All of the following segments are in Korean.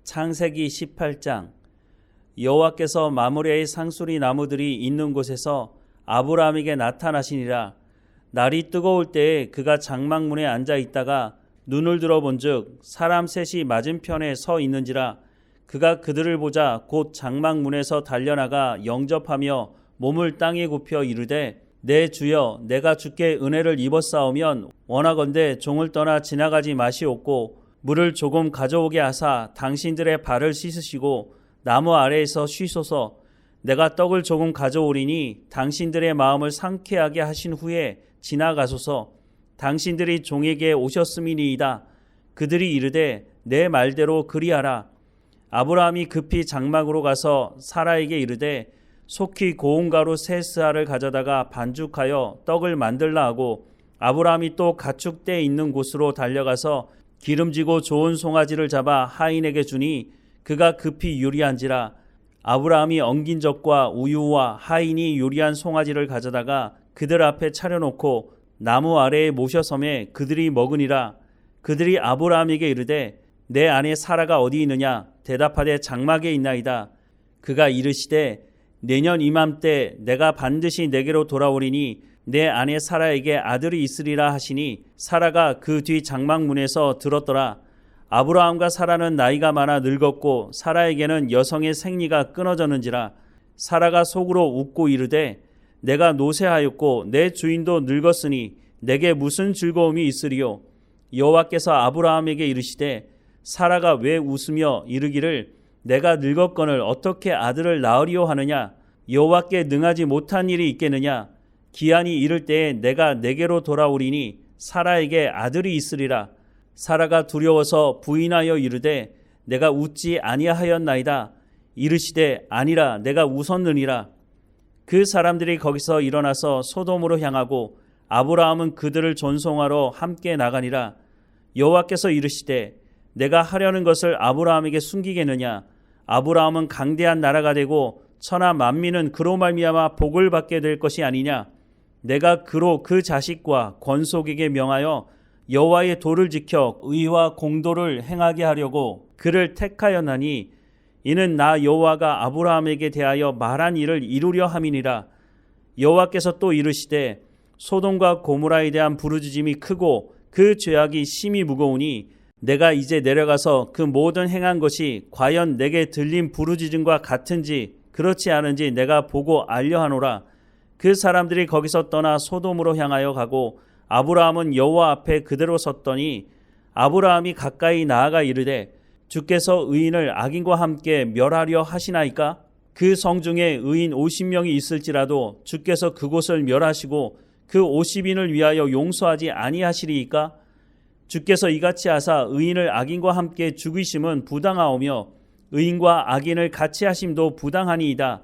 창세기 18장. 여호와께서 마므레의 상수리 나무들이 있는 곳에서 아브라함에게 나타나시니라. 날이 뜨거울 때에 그가 장막문에 앉아 있다가 눈을 들어본즉 사람 셋이 맞은편에 서 있는지라. 그가 그들을 보자 곧 장막문에서 달려나가 영접하며 몸을 땅에 굽혀 이르되, 내 주여, 내가 주께 은혜를 입었사오면 원하건대 종을 떠나 지나가지 마시옵고 물을 조금 가져오게 하사 당신들의 발을 씻으시고 나무 아래에서 쉬소서. 내가 떡을 조금 가져오리니 당신들의 마음을 상쾌하게 하신 후에 지나가소서. 당신들이 종에게 오셨음이니이다. 그들이 이르되, 내 말대로 그리하라. 아브라함이 급히 장막으로 가서 사라에게 이르되, 속히 고운 가루 세 스아를 가져다가 반죽하여 떡을 만들라 하고, 아브라함이 또 가축 떼 있는 곳으로 달려가서 기름지고 좋은 송아지를 잡아 하인에게 주니 그가 급히 요리한지라. 아브라함이 엉긴 젖과 우유와 하인이 요리한 송아지를 가져다가 그들 앞에 차려놓고 나무 아래에 모셔섬에 그들이 먹으니라. 그들이 아브라함에게 이르되, 내 아내 사라가 어디 있느냐? 대답하되, 장막에 있나이다. 그가 이르시되, 내년 이맘때 내가 반드시 내게로 돌아오리니 내 아내 사라에게 아들이 있으리라 하시니 사라가 그 뒤 장막문에서 들었더라. 아브라함과 사라는 나이가 많아 늙었고 사라에게는 여성의 생리가 끊어졌는지라. 사라가 속으로 웃고 이르되, 내가 노쇠하였고 내 주인도 늙었으니 내게 무슨 즐거움이 있으리요? 여호와께서 아브라함에게 이르시되, 사라가 왜 웃으며 이르기를 내가 늙었거늘 어떻게 아들을 낳으리요 하느냐? 여호와께 능하지 못한 일이 있겠느냐? 기한이 이를 때에 내가 내게로 돌아오리니 사라에게 아들이 있으리라. 사라가 두려워서 부인하여 이르되, 내가 웃지 아니하였나이다. 이르시되, 아니라 내가 웃었느니라. 그 사람들이 거기서 일어나서 소돔으로 향하고 아브라함은 그들을 존송하러 함께 나가니라. 여호와께서 이르시되, 내가 하려는 것을 아브라함에게 숨기겠느냐? 아브라함은 강대한 나라가 되고 천하 만민은 그로 말미암아 복을 받게 될 것이 아니냐? 내가 그로 그 자식과 권속에게 명하여 여호와의 도를 지켜 의와 공도를 행하게 하려고 그를 택하였나니, 이는 나 여호와가 아브라함에게 대하여 말한 일을 이루려 함이니라. 여호와께서 또 이르시되, 소돔과 고모라에 대한 부르짖음이 크고 그 죄악이 심히 무거우니 내가 이제 내려가서 그 모든 행한 것이 과연 내게 들린 부르짖음과 같은지 그렇지 않은지 내가 보고 알려하노라. 그 사람들이 거기서 떠나 소돔으로 향하여 가고 아브라함은 여호와 앞에 그대로 섰더니 아브라함이 가까이 나아가 이르되, 주께서 의인을 악인과 함께 멸하려 하시나이까? 그 성 중에 의인 50명이 있을지라도 주께서 그곳을 멸하시고 그 50인을 위하여 용서하지 아니하시리이까? 주께서 이같이 하사 의인을 악인과 함께 죽이심은 부당하오며 의인과 악인을 같이 하심도 부당하니이다.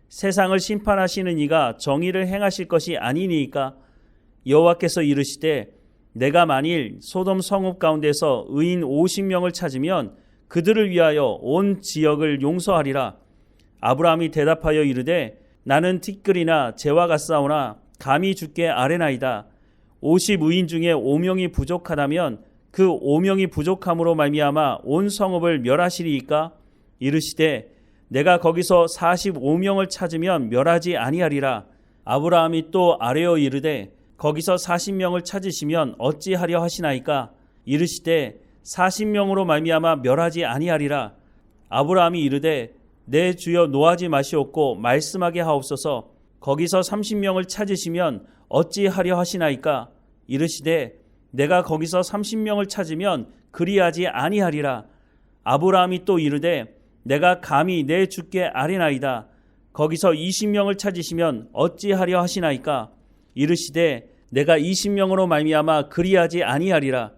세상을 심판하시는 이가 정의를 행하실 것이 아니니이까? 여호와께서 이르시되, 내가 만일 소돔 성읍 가운데서 의인 50명을 찾으면 그들을 위하여 온 지역을 용서하리라. 아브라함이 대답하여 이르되, 나는 티끌이나 재와 같사오나 감히 주께 아뢰나이다. 50 의인 중에 5명이 부족하다면 그 5명이 부족함으로 말미암아 온 성읍을 멸하시리이까? 이르시되, 내가 거기서 45명을 찾으면 멸하지 아니하리라. 아브라함이 또 아뢰어 이르되, 거기서 40명을 찾으시면 어찌하려 하시나이까? 이르시되, 40명으로 말미암아 멸하지 아니하리라. 아브라함이 이르되, 내 주여 노하지 마시옵고 말씀하게 하옵소서. 거기서 30명을 찾으시면 어찌하려 하시나이까? 이르시되, 내가 거기서 30명을 찾으면 그리하지 아니하리라. 아브라함이 또 이르되, 내가 감히 내 주께 아뢰나이다. 거기서 20명을 찾으시면 어찌하려 하시나이까? 이르시되, 내가 20명으로 말미암아 그리하지 아니하리라.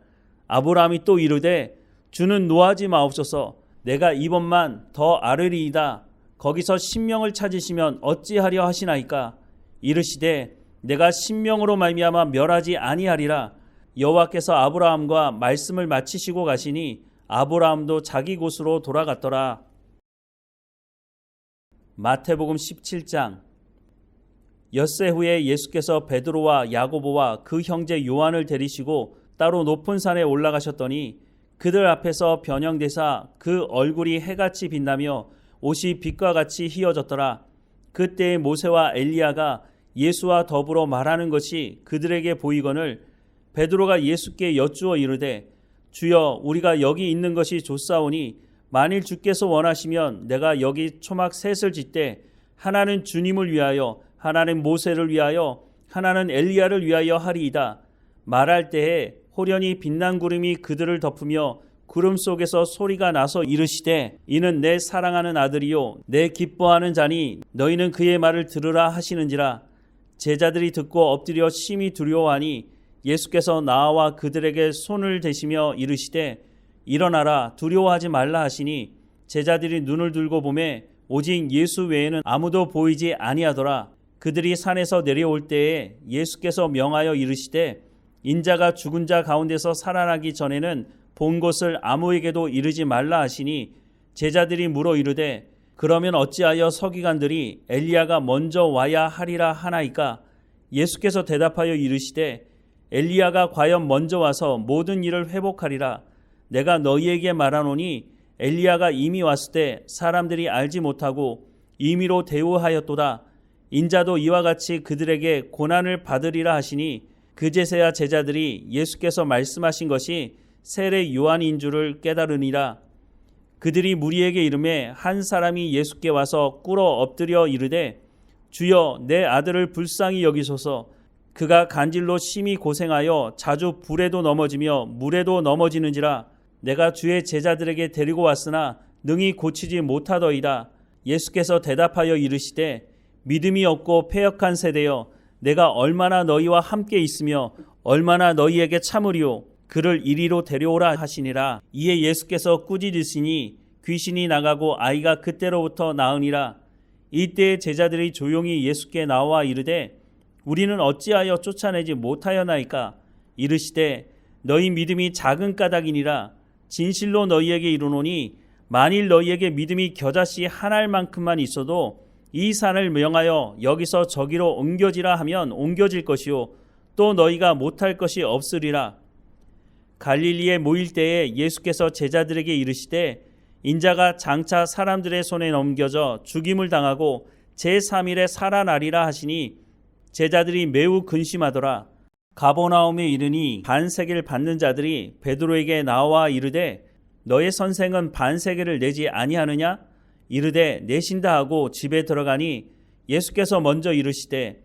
아브라함이 또 이르되, 주는 노하지 마옵소서. 내가 이번만 더 아뢰리이다. 거기서 10명을 찾으시면 어찌하려 하시나이까? 이르시되, 내가 10명으로 말미암아 멸하지 아니하리라. 여호와께서 아브라함과 말씀을 마치시고 가시니 아브라함도 자기 곳으로 돌아갔더라. 마태복음 17장. 엿새 후에 예수께서 베드로와 야고보와 그 형제 요한을 데리시고 따로 높은 산에 올라가셨더니 그들 앞에서 변형되사 그 얼굴이 해같이 빛나며 옷이 빛과 같이 희어졌더라. 그때 모세와 엘리야가 예수와 더불어 말하는 것이 그들에게 보이거늘 베드로가 예수께 여쭈어 이르되 주여 우리가 여기 있는 것이 좋사오니 만일 주께서 원하시면 내가 여기 초막 셋을 짓되 하나는 주님을 위하여 하나는 모세를 위하여 하나는 엘리야를 위하여 하리이다. 말할 때에 호련히 빛난 구름이 그들을 덮으며 구름 속에서 소리가 나서 이르시되 이는 내 사랑하는 아들이요 내 기뻐하는 자니 너희는 그의 말을 들으라 하시는지라. 제자들이 듣고 엎드려 심히 두려워하니 예수께서 나와 그들에게 손을 대시며 이르시되 일어나라 두려워하지 말라 하시니 제자들이 눈을 들고 보매 오직 예수 외에는 아무도 보이지 아니하더라. 그들이 산에서 내려올 때에 예수께서 명하여 이르시되 인자가 죽은 자 가운데서 살아나기 전에는 본 것을 아무에게도 이르지 말라 하시니 제자들이 물어 이르되 그러면 어찌하여 서기관들이 엘리야가 먼저 와야 하리라 하나이까? 예수께서 대답하여 이르시되 엘리야가 과연 먼저 와서 모든 일을 회복하리라. 내가 너희에게 말하노니 엘리야가 이미 왔을 때 사람들이 알지 못하고 임의로 대우하였도다. 인자도 이와 같이 그들에게 고난을 받으리라 하시니 그제서야 제자들이 예수께서 말씀하신 것이 세례 요한인 줄을 깨달으니라. 그들이 무리에게 이르매 한 사람이 예수께 와서 꿇어 엎드려 이르되 주여 내 아들을 불쌍히 여기소서. 그가 간질로 심히 고생하여 자주 불에도 넘어지며 물에도 넘어지는지라. 내가 주의 제자들에게 데리고 왔으나 능히 고치지 못하더이다. 예수께서 대답하여 이르시되 믿음이 없고 패역한 세대여 내가 얼마나 너희와 함께 있으며 얼마나 너희에게 참으리요. 그를 이리로 데려오라 하시니라. 이에 예수께서 꾸짖으시니 귀신이 나가고 아이가 그때로부터 나으니라. 이때 제자들이 조용히 예수께 나와 이르되 우리는 어찌하여 쫓아내지 못하였나이까? 이르시되 너희 믿음이 작은 까닭이니라. 진실로 너희에게 이르노니 만일 너희에게 믿음이 겨자씨 한 알만큼만 있어도 이 산을 명하여 여기서 저기로 옮겨지라 하면 옮겨질 것이요 또 너희가 못할 것이 없으리라. 갈릴리에 모일 때에 예수께서 제자들에게 이르시되 인자가 장차 사람들의 손에 넘겨져 죽임을 당하고 제3일에 살아나리라 하시니 제자들이 매우 근심하더라. 가버나움에 이르니 반세계를 받는 자들이 베드로에게 나와 이르되 너의 선생은 반세계를 내지 아니하느냐? 이르되 내신다 하고 집에 들어가니 예수께서 먼저 이르시되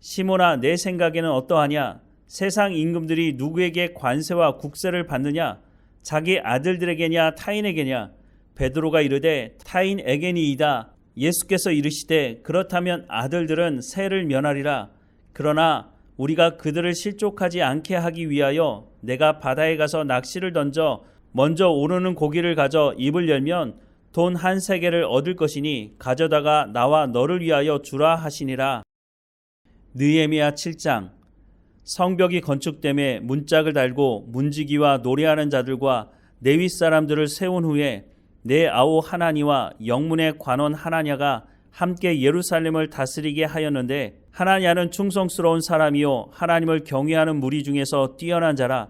시몬아 내 생각에는 어떠하냐? 세상 임금들이 누구에게 관세와 국세를 받느냐? 자기 아들들에게냐 타인에게냐? 베드로가 이르되 타인에게니이다. 예수께서 이르시되 그렇다면 아들들은 세를 면하리라. 그러나 우리가 그들을 실족하지 않게 하기 위하여 내가 바다에 가서 낚시를 던져 먼저 오르는 고기를 가져 입을 열면 돈 한 세겔을 얻을 것이니 가져다가 나와 너를 위하여 주라 하시니라. 느헤미야 7장. 성벽이 건축됨에 문짝을 달고 문지기와 노래하는 자들과 레위 사람들을 세운 후에 내 아우 하나니와 영문의 관원 하나냐가 함께 예루살렘을 다스리게 하였는데 하나냐는 충성스러운 사람이요 하나님을 경외하는 무리 중에서 뛰어난 자라.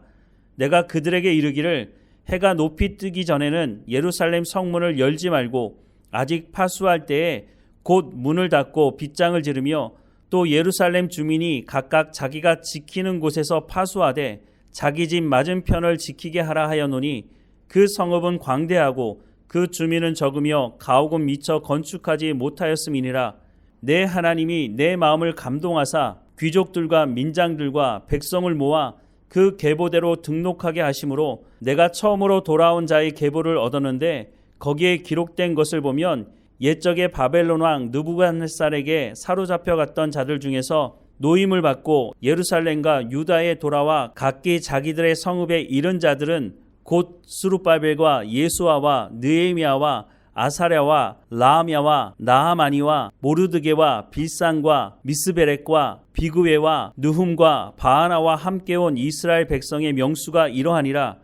내가 그들에게 이르기를 해가 높이 뜨기 전에는 예루살렘 성문을 열지 말고 아직 파수할 때에 곧 문을 닫고 빗장을 지르며 또 예루살렘 주민이 각각 자기가 지키는 곳에서 파수하되 자기 집 맞은편을 지키게 하라 하였노니 그 성읍은 광대하고 그 주민은 적으며 가옥은 미처 건축하지 못하였음이니라. 내 하나님이 내 마음을 감동하사 귀족들과 민장들과 백성을 모아 그 계보대로 등록하게 하심으로 내가 처음으로 돌아온 자의 계보를 얻었는데 거기에 기록된 것을 보면 옛적에 바벨론 왕 느부갓네살에게 사로잡혀갔던 자들 중에서 노임을 받고 예루살렘과 유다에 돌아와 각기 자기들의 성읍에 이른 자들은 곧 스룹바벨과 예수아와 느헤미야와 아사랴와 라함야와 나하마니와 모르드게와 빌산과 미스베렉과 비그웨와 느훔과 바하나와 함께 온 이스라엘 백성의 명수가 이러하니라.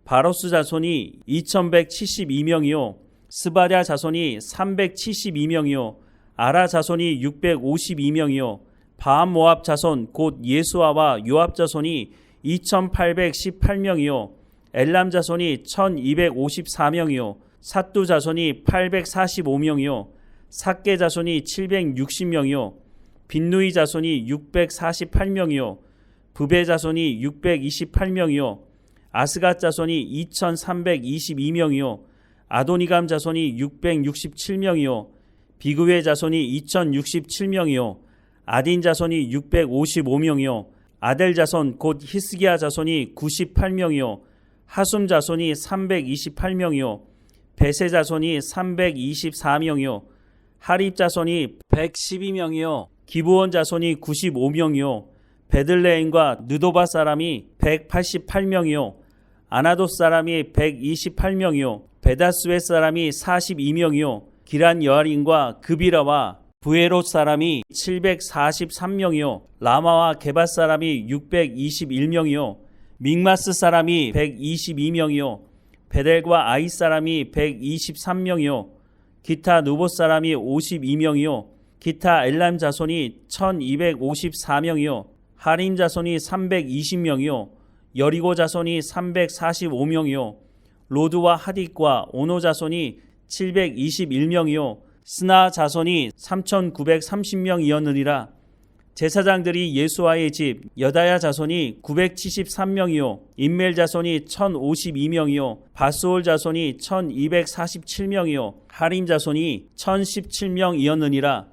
바로스 자손이 2172명이요 스바랴 자손이 372명이요 아라 자손이 652명이요 바암모압 자손 곧 예수아와 요압 자손이 2818명이요 엘람 자손이 1254명이요 삿두 자손이 845명이요 삭게 자손이 760명이요 빈누이 자손이 648명이요 부베 자손이 628명이요 아스갓 자손이 2322명이요 아도니감 자손이 667명이요 비그웨 자손이 2067명이요 아딘 자손이 655명이요 아델 자손 곧 히스기야 자손이 98명이요 하숨 자손이 328명이요 베세 자손이 324명이요 하립 자손이 112명이요 기브온 자손이 95명이요 베들레헴과 느도바 사람이 188명이요 아나돗 사람이 128명이요 베다스웨 사람이 42명이요 기란 여아린과 그비라와 부에롯 사람이 743명이요 라마와 게밧 사람이 621명이요 믹마스 사람이 122명이요 베델과 아이 사람이 123명이요 기타 누봇 사람이 52명이요 기타 엘람 자손이 1254명이요 하림 자손이 320명이요 여리고 자손이 345명이요 로드와 하딕과 오노 자손이 721명이요 스나 자손이 3930명이었느니라. 제사장들이 예수아의 집 여다야 자손이 973명이요 임멜 자손이 1052명이요 바스올 자손이 1247명이요 하림 자손이 1017명이었느니라.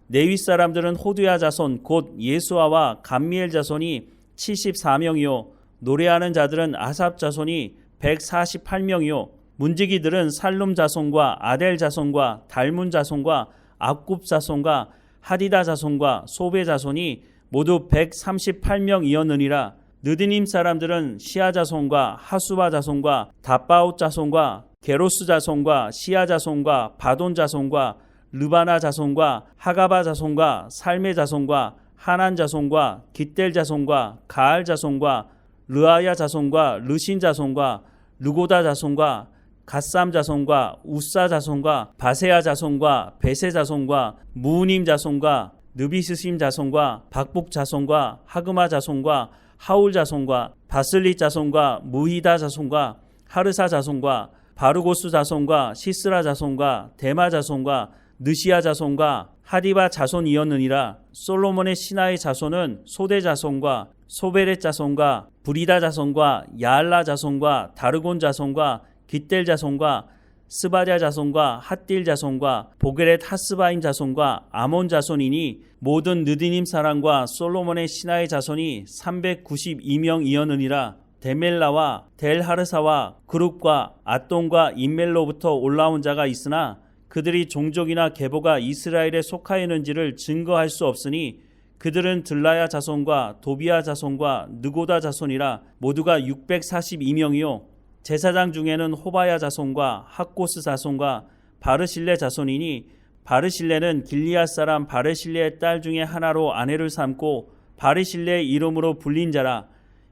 네위 사람들은 호두야 자손 곧 예수아와 감미엘 자손이 74명이요 노래하는 자들은 아삽 자손이 148명이요 문지기들은 살룸 자손과 아델 자손과 달문 자손과 악굽 자손과 하디다 자손과 소베 자손이 모두 138명이었느니라. 느디님 사람들은 시아 자손과 하수바 자손과 다바옷 자손과 게로스 자손과 시아 자손과 바돈 자손과 르바나 자손과 하가바 자손과 살메 자손과 하난 자손과 깃델 자손과 가알 자손과 르아야 자손과 르신 자손과 르고다 자손과 갓삼 자손과 우사 자손과 바세아 자손과 베세 자손과 무우님 자손과 느비스심 자손과 박북 자손과 하그마 자손과 하울 자손과 바슬릿 자손과 무히다 자손과 하르사 자손과 바르고스 자손과 시스라 자손과 데마 자손과 느시아 자손과 하디바 자손이었느니라. 솔로몬의 신하의 자손은 소대 자손과 소베렛 자손과 브리다 자손과 야알라 자손과 다르곤 자손과 깃델 자손과 스바랴 자손과 핫딜 자손과 보게렛 하스바임 자손과 아몬 자손이니 모든 느디님 사람과 솔로몬의 신하의 자손이 392명이었느니라. 데멜라와 델하르사와 그룹과 앗돈과 임멜로부터 올라온 자가 있으나 그들이 종족이나 계보가 이스라엘에 속하였는지를 증거할 수 없으니 그들은 들라야 자손과 도비야 자손과 느고다 자손이라. 모두가 642명이요 제사장 중에는 호바야 자손과 학고스 자손과 바르실레 자손이니 바르실레는 길리앗 사람 바르실레의 딸 중에 하나로 아내를 삼고 바르실레의 이름으로 불린 자라.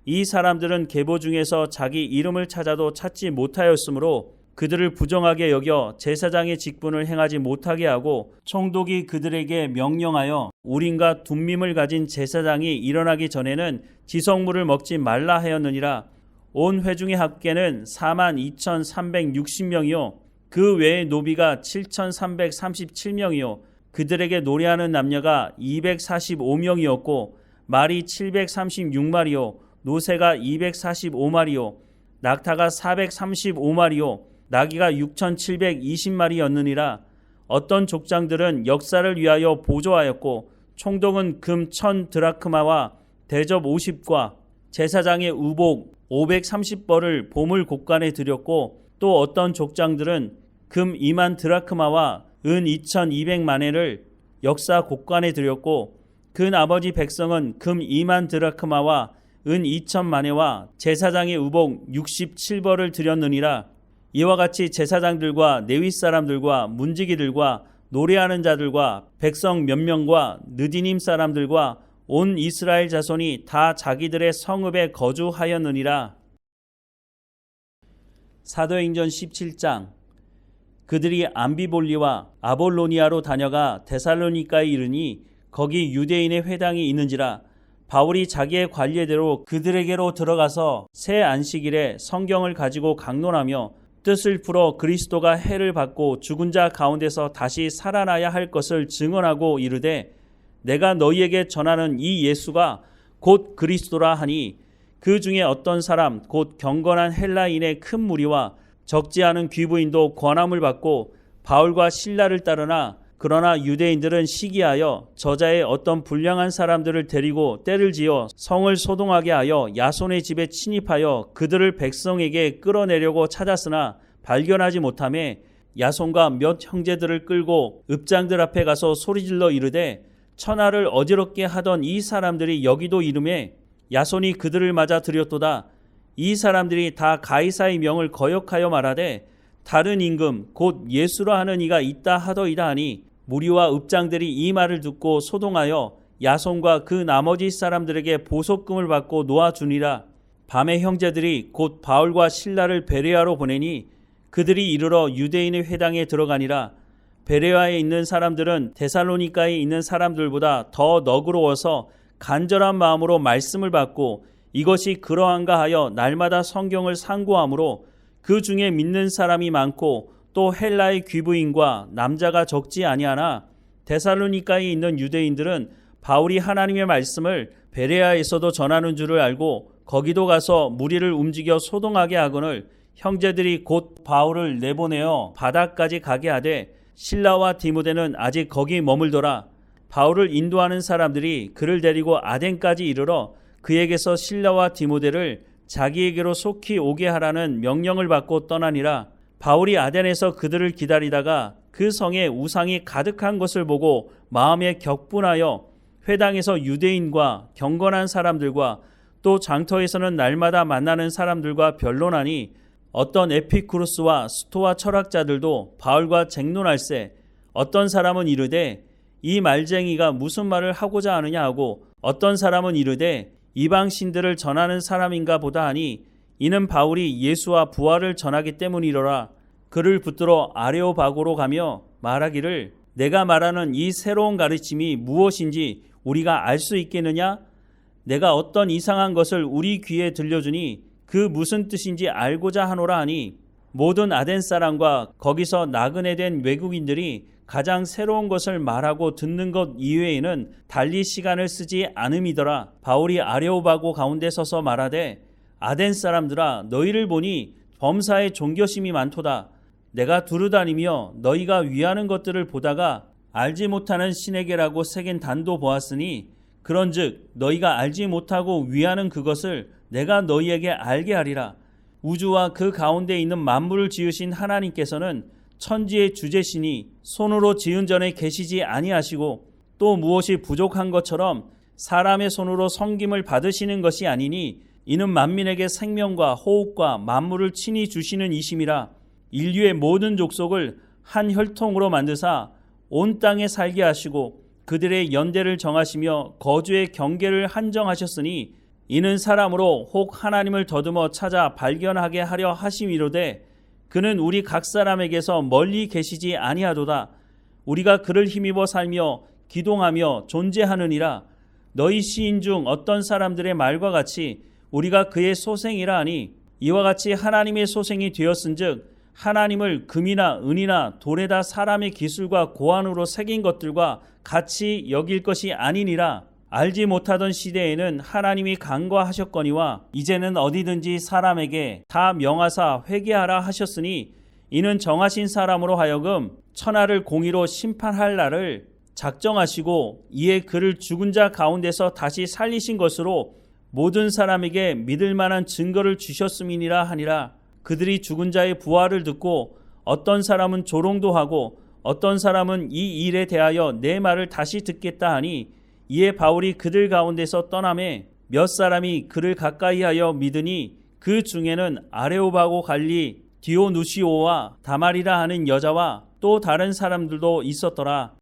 이 사람들은 계보 중에서 자기 이름을 찾아도 찾지 못하였으므로 그들을 부정하게 여겨 제사장의 직분을 행하지 못하게 하고 총독이 그들에게 명령하여 우림과 둠밈을 가진 제사장이 일어나기 전에는 지성물을 먹지 말라 하였느니라. 온 회중의 합계는 42,360명이요 그 외의 노비가 7,337명이요 그들에게 노래하는 남녀가 245명이었고 말이 736마리요 노새가 245마리요 낙타가 435마리요 나귀가 6,720마리였느니라. 어떤 족장들은 역사를 위하여 보조하였고 총독은 금 1,000드라크마와 대접 50과 제사장의 우복 530벌을 보물 곡간에 드렸고 또 어떤 족장들은 금 2만 드라크마와 은 2,200만회를 역사 곡간에 드렸고 그 아버지 백성은 금 2만 드라크마와 은 2,000만회와 제사장의 우복 67벌을 드렸느니라. 이와 같이 제사장들과 네위 사람들과 문지기들과 노래하는 자들과 백성 몇 명과 느디님 사람들과 온 이스라엘 자손이 다 자기들의 성읍에 거주하였느니라. 사도행전 17장. 그들이 암비볼리와 아볼로니아로 다녀가 데살로니가에 이르니 거기 유대인의 회당이 있는지라. 바울이 자기의 관례대로 그들에게로 들어가서 새 안식일에 성경을 가지고 강론하며 뜻을 풀어 그리스도가 해를 받고 죽은 자 가운데서 다시 살아나야 할 것을 증언하고 이르되 내가 너희에게 전하는 이 예수가 곧 그리스도라 하니 그 중에 어떤 사람 곧 경건한 헬라인의 큰 무리와 적지 않은 귀부인도 권함을 받고 바울과 실라를 따르나 그러나 유대인들은 시기하여 저자의 어떤 불량한 사람들을 데리고 때를 지어 성을 소동하게 하여 야손의 집에 침입하여 그들을 백성에게 끌어내려고 찾았으나 발견하지 못하며 야손과 몇 형제들을 끌고 읍장들 앞에 가서 소리질러 이르되 천하를 어지럽게 하던 이 사람들이 여기도 이르매 야손이 그들을 맞아 들였도다. 이 사람들이 다 가이사의 명을 거역하여 말하되 다른 임금 곧 예수라 하는 이가 있다 하더이다 하니 무리와 읍장들이 이 말을 듣고 소동하여 야손과 그 나머지 사람들에게 보석금을 받고 놓아주니라. 밤에 형제들이 곧 바울과 실라를 베레아로 보내니 그들이 이르러 유대인의 회당에 들어가니라. 베레아에 있는 사람들은 데살로니가에 있는 사람들보다 더 너그러워서 간절한 마음으로 말씀을 받고 이것이 그러한가 하여 날마다 성경을 상고하므로 그 중에 믿는 사람이 많고 또 헬라의 귀부인과 남자가 적지 아니하나 데살로니가에 있는 유대인들은 바울이 하나님의 말씀을 베레아에서도 전하는 줄을 알고 거기도 가서 무리를 움직여 소동하게 하거늘 형제들이 곧 바울을 내보내어 바다까지 가게 하되 실라와 디모데는 아직 거기 머물더라. 바울을 인도하는 사람들이 그를 데리고 아덴까지 이르러 그에게서 실라와 디모데를 자기에게로 속히 오게 하라는 명령을 받고 떠나니라. 바울이 아덴에서 그들을 기다리다가 그 성에 우상이 가득한 것을 보고 마음에 격분하여 회당에서 유대인과 경건한 사람들과 또 장터에서는 날마다 만나는 사람들과 변론하니 어떤 에피쿠루스와 스토아 철학자들도 바울과 쟁론할세 어떤 사람은 이르되 이 말쟁이가 무슨 말을 하고자 하느냐 하고 어떤 사람은 이르되 이방 신들을 전하는 사람인가 보다 하니 이는 바울이 예수와 부활을 전하기 때문이로라. 그를 붙들어 아레오바고로 가며 말하기를 내가 말하는 이 새로운 가르침이 무엇인지 우리가 알 수 있겠느냐? 내가 어떤 이상한 것을 우리 귀에 들려주니 그 무슨 뜻인지 알고자 하노라 하니 모든 아덴 사람과 거기서 나그네 된 외국인들이 가장 새로운 것을 말하고 듣는 것 이외에는 달리 시간을 쓰지 않음이더라. 바울이 아레오바고 가운데 서서 말하되 아덴 사람들아 너희를 보니 범사에 종교심이 많도다. 내가 두루다니며 너희가 위하는 것들을 보다가 알지 못하는 신에게라고 새긴 단도 보았으니 그런즉 너희가 알지 못하고 위하는 그것을 내가 너희에게 알게 하리라. 우주와 그 가운데 있는 만물을 지으신 하나님께서는 천지의 주제시니 손으로 지은 전에 계시지 아니하시고 또 무엇이 부족한 것처럼 사람의 손으로 섬김을 받으시는 것이 아니니 이는 만민에게 생명과 호흡과 만물을 친히 주시는 이심이라. 인류의 모든 족속을 한 혈통으로 만드사 온 땅에 살게 하시고 그들의 연대를 정하시며 거주의 경계를 한정하셨으니 이는 사람으로 혹 하나님을 더듬어 찾아 발견하게 하려 하심이로되 그는 우리 각 사람에게서 멀리 계시지 아니하도다. 우리가 그를 힘입어 살며 기동하며 존재하느니라. 너희 시인 중 어떤 사람들의 말과 같이 우리가 그의 소생이라 하니 이와 같이 하나님의 소생이 되었은즉 하나님을 금이나 은이나 돌에다 사람의 기술과 고안으로 새긴 것들과 같이 여길 것이 아니니라. 알지 못하던 시대에는 하나님이 간과하셨거니와 이제는 어디든지 사람에게 다 명하사 회개하라 하셨으니 이는 정하신 사람으로 하여금 천하를 공의로 심판할 날을 작정하시고 이에 그를 죽은 자 가운데서 다시 살리신 것으로 모든 사람에게 믿을 만한 증거를 주셨음이니라 하니라. 그들이 죽은 자의 부활을 듣고 어떤 사람은 조롱도 하고 어떤 사람은 이 일에 대하여 내 말을 다시 듣겠다 하니 이에 바울이 그들 가운데서 떠나매 몇 사람이 그를 가까이하여 믿으니 그 중에는 아레오바고 갈리 디오누시오와 다말이라 하는 여자와 또 다른 사람들도 있었더라.